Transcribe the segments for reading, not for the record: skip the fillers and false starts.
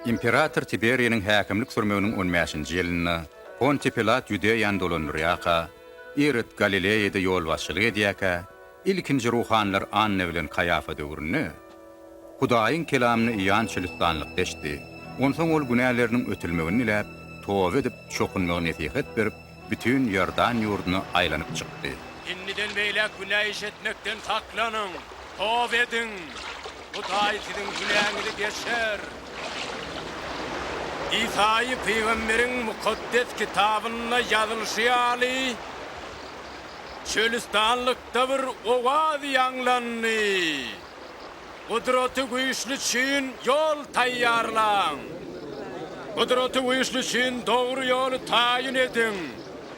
İmperator Tiberiýanyň häkimlik sürmeginiň 15-nji ýylyny Pontius Pilat Ýudeýany dolandyrýaka, Irod Galileýede ýol başçylyk edýäkä, ilkinji ruhanlar Anna bilen Kayafa döwrüni Hudaýyň kelamyny ýançylykdanlyk deşdi. Onsoň ol günäleriniň ötülmegini ilep, towba edip çokunmagyny netihat berip, bütün Ýordan ýurduny aýlanyp çykdy. Inniden beýle günäh iş etmekden saklanyň, towba edin. Hudaý siziň günäňizi geçer. İsa-i Peygamberiň mukaddes kitabyna ýazylşy ýaly Şölistanlykda bir owaz ýanglandy. Gudraty güýçli çyn ýol taýýarlaň. Gudraty güýçli çyn dogry ýoly taýyn edin.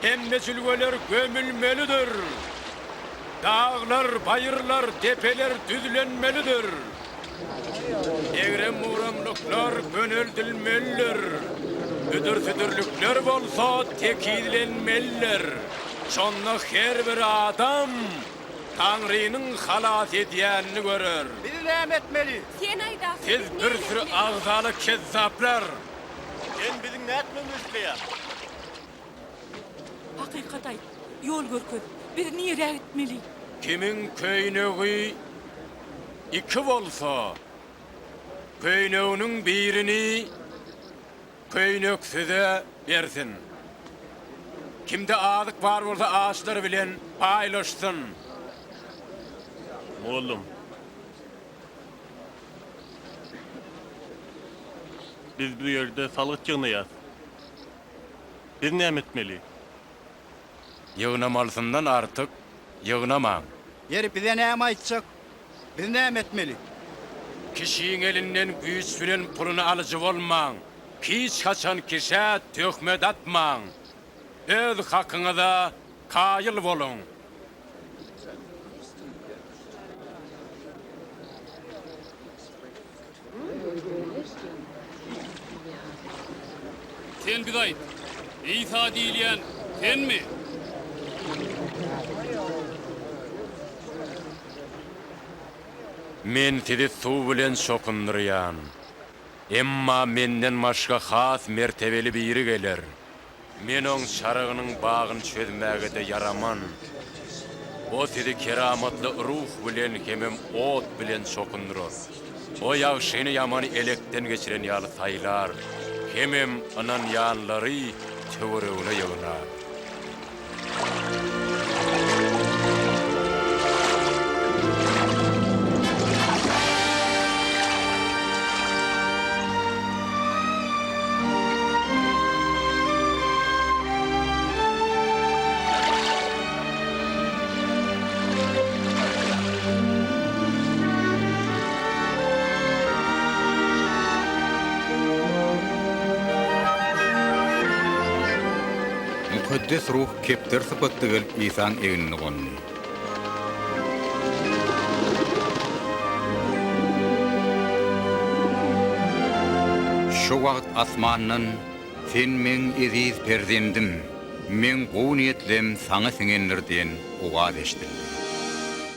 Hemme jülgeler gömülmelidir. Dağlar, bayırlar, tepeler düzlenmelidir. Egrem uğramlıklar gönüldülmelidir. Üdür-südürlükler bolsa tekidlenmelidir. Şonna her bir adam Tanrı'nın halas edýänini görür. Bizi näme etmeli? Sen aýdasy. Siz bir sürü agzaly kezzaplar. Sen biziň näme etmemiz beýär? Hakykat aýt. Ýol görköz. Biz nire gitmeli? Kimin köýnegi iki bolsa, köýneginiň birini köýneksize bersin. Kimde azyk bar bolsa ağaçlar bilen paýlaşsyn. Oğlum. Biz bu ýerde salyk ýygnaýas. Biz näme etmeli? Ýygnamalsyndan artyk ýygnamaň. Yer bize näme aýtjak? Biz näme etmeli? Kişiň elinden güýç bilen puluny alyjy bolmaň. Hiç haçan kişe töhmet atmaň. Öz hakyňyza kaýyl bolun. Sen bir aýt. İsa diýilýän senmi? Men sizi suw bilen şokundurýan. Emma menden başga has mertebeli biri geler. Men oň şaragynyň bagyny çözmäge de yaraman. O sizi keramatly ruh bilen hemem ot bilen şokundurar. O ýagşyny ýamany elekden geçiren ýaly saýlar. Hemem anan ýanlary töweregine ýygnar. Mukaddes ruh kepter sypatly gelip İsa'ň egini gondy. Şu wagt asmandan sen men eziz perzendim, men gowy niýetlem saňa siňenler diýen owaz eşitdim.